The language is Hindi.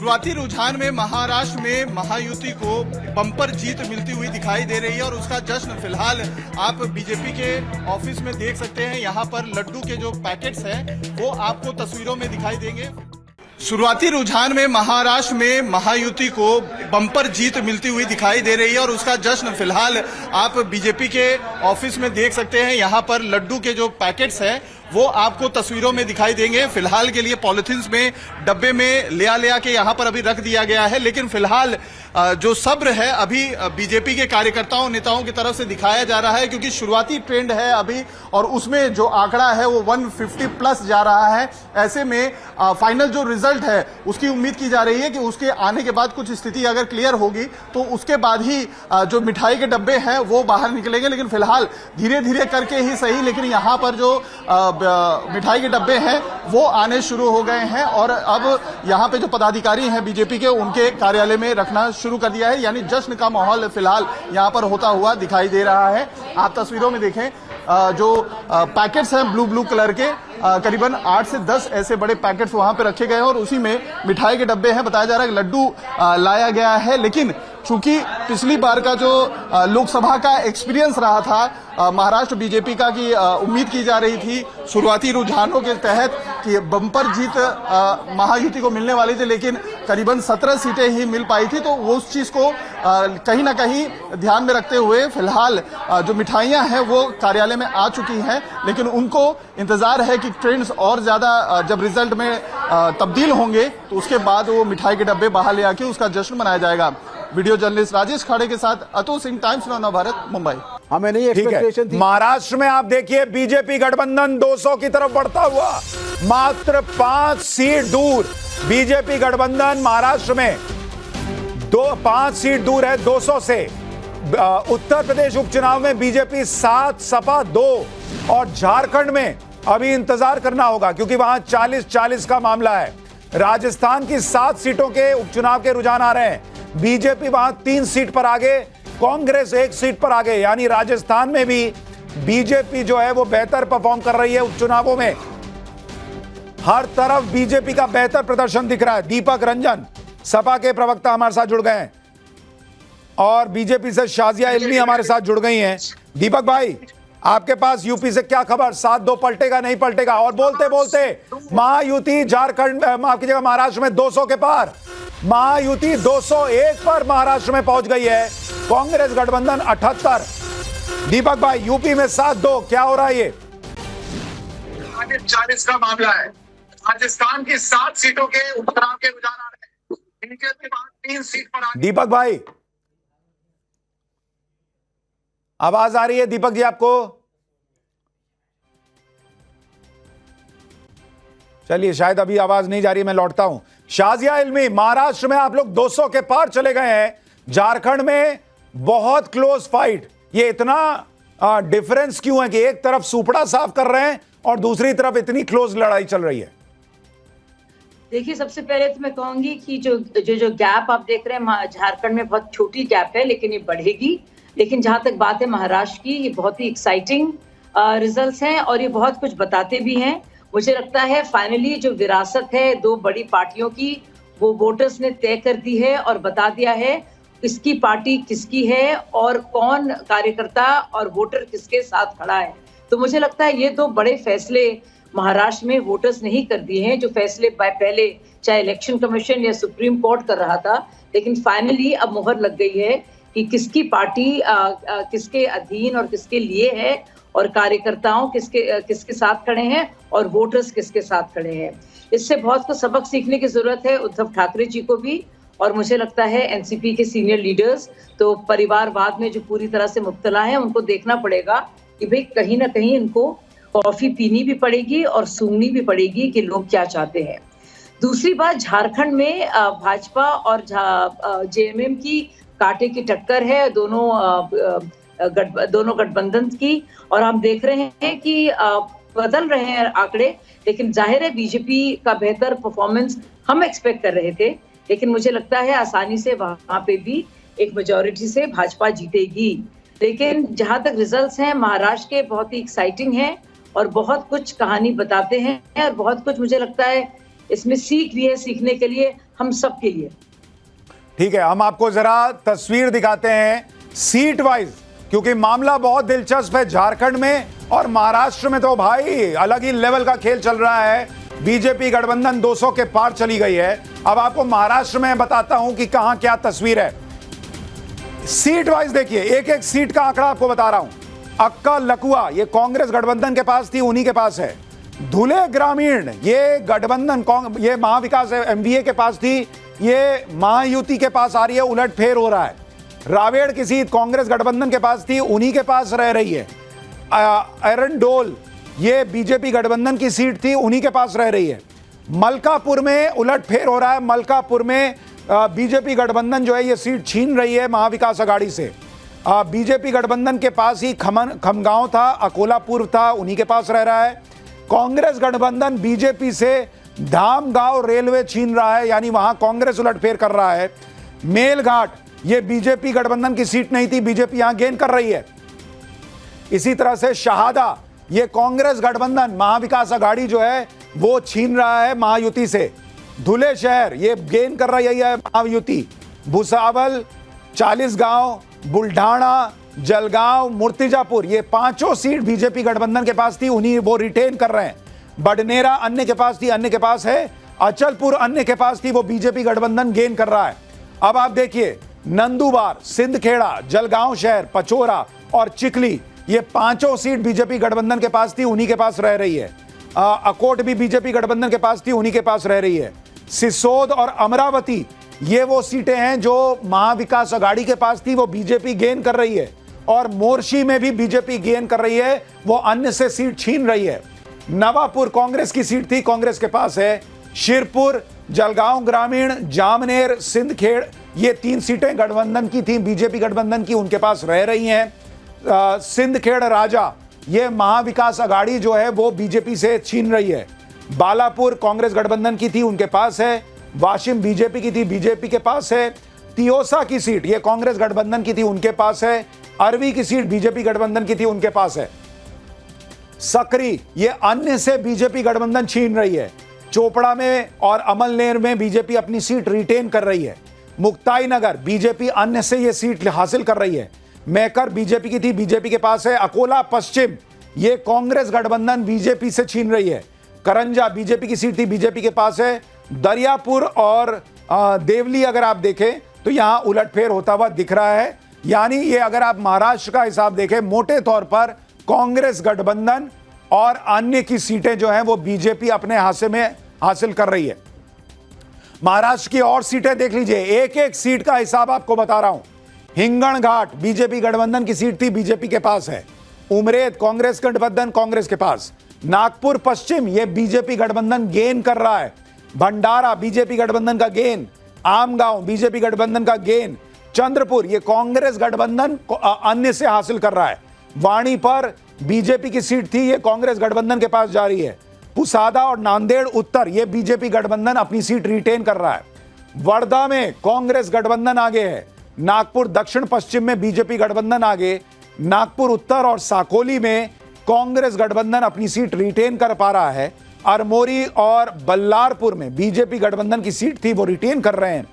शुरुआती रुझान में महाराष्ट्र में महायुति को बम्पर जीत मिलती हुई दिखाई दे रही है और उसका जश्न फिलहाल आप बीजेपी के ऑफिस में देख सकते हैं। यहाँ पर लड्डू के जो पैकेट्स हैं वो आपको तस्वीरों में दिखाई देंगे। शुरुआती रुझान में महाराष्ट्र में महायुति को बम्पर जीत मिलती हुई दिखाई दे रही है और उसका जश्न फिलहाल आप बीजेपी के ऑफिस में देख सकते हैं। यहाँ पर लड्डू के जो पैकेट्स हैं वो आपको तस्वीरों में दिखाई देंगे। फिलहाल के लिए पॉलिथीन्स में डब्बे में ले के यहाँ पर अभी रख दिया गया है, लेकिन फिलहाल जो सब्र है अभी बीजेपी के कार्यकर्ताओं नेताओं की तरफ से दिखाया जा रहा है, क्योंकि शुरुआती ट्रेंड है अभी और उसमें जो आंकड़ा है वो 150 प्लस जा रहा है। ऐसे में फाइनल जो रिजल्ट है उसकी उम्मीद की जा रही है कि उसके आने के बाद कुछ स्थिति अगर क्लियर होगी तो उसके बाद ही जो मिठाई के डब्बे हैं वो बाहर निकलेंगे। लेकिन फिलहाल धीरे धीरे करके ही सही, लेकिन यहाँ पर जो मिठाई के डब्बे हैं वो आने शुरू हो गए हैं और अब यहाँ पे जो पदाधिकारी हैं बीजेपी के उनके कार्यालय में रखना शुरू कर दिया है। यानी जश्न का माहौल फिलहाल यहाँ पर होता हुआ दिखाई दे रहा है। आप तस्वीरों में देखें जो पैकेट्स हैं ब्लू कलर के, करीबन 8 से 10 ऐसे बड़े पैकेट्स वहां पे रखे गए हैं और उसी में मिठाई के डब्बे हैं। बताया जा रहा है कि लड्डू लाया गया है, लेकिन चूंकि पिछली बार का जो लोकसभा का एक्सपीरियंस रहा था महाराष्ट्र बीजेपी का की उम्मीद की जा रही थी शुरुआती रुझानों के तहत कि बम्पर जीत महायुति को मिलने वाली थी, लेकिन करीबन 17 सीटें ही मिल पाई थी। तो वो उस चीज को कहीं ना कहीं ध्यान में रखते हुए फिलहाल जो मिठाइयां हैं वो कार्यालय में आ चुकी हैं, लेकिन उनको इंतजार है कि ट्रेंड्स और ज्यादा जब रिजल्ट में तब्दील होंगे तो उसके बाद वो मिठाई के डब्बे बाहर ले आके उसका जश्न मनाया जाएगा। वीडियो जर्नलिस्ट राजेश खाड़े के साथ अतुल सिंह, टाइम्स नौ भारत, मुंबई। हमें नहीं एक्सपेक्टेशन थी। महाराष्ट्र में आप देखिए बीजेपी गठबंधन 200 की तरफ बढ़ता हुआ, मात्र 5 सीट दूर बीजेपी गठबंधन महाराष्ट्र में 5 सीट दूर है 200 से। उत्तर प्रदेश उपचुनाव में बीजेपी 7, सपा 2 और झारखंड में अभी इंतजार करना होगा क्योंकि वहां 40-40 का मामला है। राजस्थान की 7 सीटों के उपचुनाव के रुझान आ रहे हैं। बीजेपी वहां 3 सीट पर आगे, कांग्रेस 1 सीट पर आगे, यानी राजस्थान में भी बीजेपी जो है वो बेहतर परफॉर्म कर रही है। उपचुनावों में हर तरफ बीजेपी का बेहतर प्रदर्शन दिख रहा है। दीपक रंजन सपा के प्रवक्ता हमारे साथ जुड़ गए हैं और बीजेपी से शाजिया इल्मी हमारे साथ जुड़ गई हैं। दीपक भाई, आपके पास यूपी से क्या खबर? 7-2 पलटेगा नहीं पलटेगा? और बोलते बोलते महायुति झारखंड, माफ कीजिएगा, महाराष्ट्र में 200 के पार, महायुति 201 पर महाराष्ट्र में पहुंच गई है, कांग्रेस गठबंधन 78। दीपक भाई, यूपी में 7-2 क्या हो रहा है? ये 40 का मामला है। राजस्थान की 7 सीटों के उपचुनाव के रुझान आ रहे हैं, इनके बाद 3 सीट पर आगे। दीपक भाई, आवाज आ रही है दीपक जी आपको? चलिए, शायद अभी आवाज नहीं जा रही है, मैं लौटता हूं। शाजिया इल्मी, महाराष्ट्र में आप लोग 200 के पार चले गए हैं, झारखंड में बहुत क्लोज फाइट। ये इतना डिफरेंस क्यों है कि एक तरफ सुपड़ा साफ कर रहे हैं और दूसरी तरफ इतनी क्लोज लड़ाई चल रही है? देखिए, सबसे पहले तो मैं कहूंगी कि जो गैप आप देख रहे हैं झारखंड में बहुत छोटी गैप है, लेकिन ये बढ़ेगी। लेकिन जहां तक बात है महाराष्ट्र की, ये बहुत ही एक्साइटिंग रिजल्ट्स हैं और ये बहुत कुछ बताते भी हैं। मुझे लगता है फाइनली जो विरासत है 2 बड़ी पार्टियों की, वो वोटर्स ने तय कर दी है और बता दिया है किसकी पार्टी किसकी है और कौन कार्यकर्ता और वोटर किसके साथ खड़ा है। तो मुझे लगता है ये 2 बड़े फैसले महाराष्ट्र में वोटर्स ने ही कर दिए हैं, जो फैसले पहले चाहे इलेक्शन कमीशन या सुप्रीम कोर्ट कर रहा था। लेकिन फाइनली अब मुहर लग गई है कि किसकी पार्टी किसके अधीन और किसके लिए है और कार्यकर्ताओं किसके साथ खड़े हैं और वोटर्स किसके साथ खड़े हैं। इससे बहुत कुछ सबक सीखने की जरूरत है उद्धव ठाकरे जी को भी, और मुझे लगता है एनसीपी के सीनियर लीडर्स तो परिवारवाद में जो पूरी तरह से मुब्तला है, उनको देखना पड़ेगा कि भाई कहीं ना कहीं इनको कॉफी पीनी भी पड़ेगी और सूंघनी भी पड़ेगी कि लोग क्या चाहते हैं। दूसरी बात, झारखंड में भाजपा और जेएमएम की कांटे की टक्कर है दोनों गठबंधन की, और हम देख रहे हैं कि बदल रहे हैं आंकड़े। लेकिन जाहिर है बीजेपी का बेहतर परफॉर्मेंस हम एक्सपेक्ट कर रहे थे, लेकिन मुझे लगता है आसानी से वहां पे भी एक मेजॉरिटी से भाजपा जीतेगी। लेकिन जहां तक रिजल्ट्स हैं महाराष्ट्र के, बहुत ही एक्साइटिंग हैं और बहुत कुछ कहानी बताते हैं और बहुत कुछ मुझे लगता है इसमें सीख भी है, सीखने के लिए हम सब के लिए। ठीक है, हम आपको जरा तस्वीर दिखाते हैं सीट वाइज, क्योंकि मामला बहुत दिलचस्प है। झारखंड में और महाराष्ट्र में तो भाई अलग ही लेवल का खेल चल रहा है। बीजेपी गठबंधन 200 के पार चली गई है। अब आपको महाराष्ट्र में बताता हूं कि कहां क्या तस्वीर है। सीट वाइज देखिए, एक एक सीट का आंकड़ा आपको बता रहा हूं। अक्का लकुआ ये कांग्रेस गठबंधन के पास थी, उन्हीं के पास है। धुले ग्रामीण ये गठबंधन ये महाविकास एमवीए के पास थी, ये महायुति के पास आ रही है, उलटफेर हो रहा है। रावेड़ की सीट कांग्रेस गठबंधन के पास थी, उन्हीं के पास रह रही है। एरंडोल ये बीजेपी गठबंधन की सीट थी, उन्हीं के पास रह रही है। मलकापुर में उलटफेर हो रहा है। मलकापुर में बीजेपी गठबंधन जो है ये सीट छीन रही है महाविकास आघाड़ी से। बीजेपी गठबंधन के पास ही खमगांव था, अकोलापुर था, उन्हीं के पास रह रहा है। कांग्रेस गठबंधन बीजेपी से धामगांव रेलवे छीन रहा है, यानी वहां कांग्रेस उलटफेर कर रहा है। मेलघाट ये बीजेपी गठबंधन की सीट नहीं थी, बीजेपी यहां गेन कर रही है। इसी तरह से शहादा ये कांग्रेस गठबंधन महाविकास आघाड़ी जो है वो छीन रहा है महायुति से। धुले शहर ये गेन कर रही है महायुति। भुसावल, चालीसगांव, बुल्ढाना, जलगांव, मूर्तिजापुर ये पांचों सीट बीजेपी गठबंधन के पास थी, उन्हीं वो रिटेन कर रहे हैं। बडनेरा अन्य के पास थी, अन्य के पास है। अचलपुर अन्य के पास थी, वो बीजेपी गठबंधन गेन कर रहा है। अब आप देखिए नंदुबार, सिंदखेड़ा, जलगांव शहर, पचोरा और चिखली ये पांचों सीट बीजेपी गठबंधन के पास थी, उन्हीं के पास रह रही है। अकोट भी बीजेपी गठबंधन के पास थी, उन्हीं के पास रह रही है। सिसोद और अमरावती ये वो सीटें हैं जो महाविकास आघाड़ी के पास थी, वो बीजेपी गेन कर रही है। और मोर्शी में भी बीजेपी गेन कर रही है, वो अन्य से सीट छीन रही है। नवापुर कांग्रेस की सीट थी, कांग्रेस के पास है। शिरपुर, जलगांव ग्रामीण, जामनेर, सिंदखेड़ ये 3 सीटें गठबंधन की थी, बीजेपी गठबंधन की, उनके पास रह रही हैं। सिंदखेड़ राजा ये महाविकास आघाड़ी जो है वो बीजेपी से छीन रही है। बालापुर कांग्रेस गठबंधन की थी, उनके पास है। वाशिम बीजेपी की थी, बीजेपी के पास है। तियोसा की सीट ये कांग्रेस गठबंधन की थी, उनके पास है। अरवी की सीट बीजेपी गठबंधन की थी, उनके पास है। सकरी ये अन्य से बीजेपी गठबंधन छीन रही है। चोपड़ा में और अमलनेर में बीजेपी अपनी सीट रिटेन कर रही है। मुक्ताई नगर बीजेपी अन्य से ये सीट हासिल कर रही है। मेकर बीजेपी की थी, बीजेपी के पास है। अकोला पश्चिम ये कांग्रेस गठबंधन बीजेपी से छीन रही है। करंजा बीजेपी की सीट थी, बीजेपी के पास है। दरियापुर और देवली अगर आप देखें तो यहां उलटफेर होता हुआ दिख रहा है। यानी ये अगर आप महाराष्ट्र का हिसाब देखें, मोटे तौर पर कांग्रेस गठबंधन और अन्य की सीटें जो हैं वो बीजेपी अपने हाथे में हासिल कर रही है। महाराष्ट्र की और सीटें देख लीजिए, एक एक सीट का हिसाब आपको बता रहा हूं। हिंगणघाट बीजेपी गठबंधन की सीट थी, बीजेपी के पास है। उमरेद कांग्रेस गठबंधन कांग्रेस के पास। नागपुर पश्चिम ये बीजेपी गठबंधन गेन कर रहा है। भंडारा बीजेपी गठबंधन का गेन। आमगांव बीजेपी गठबंधन का गेन। चंद्रपुर ये कांग्रेस गठबंधन अन्य से हासिल कर रहा है। वाणी पर बीजेपी की सीट थी, ये कांग्रेस गठबंधन के पास जा रही है। पुसादा और नांदेड़ उत्तर ये बीजेपी गठबंधन अपनी सीट रिटेन कर रहा है। वर्धा में कांग्रेस गठबंधन आगे है। नागपुर दक्षिण पश्चिम में बीजेपी गठबंधन आगे। नागपुर उत्तर और साकोली में कांग्रेस गठबंधन अपनी सीट रिटेन कर पा रहा है। अरमोरी और बल्लारपुर में बीजेपी गठबंधन की सीट थी, वो रिटेन कर रहे हैं।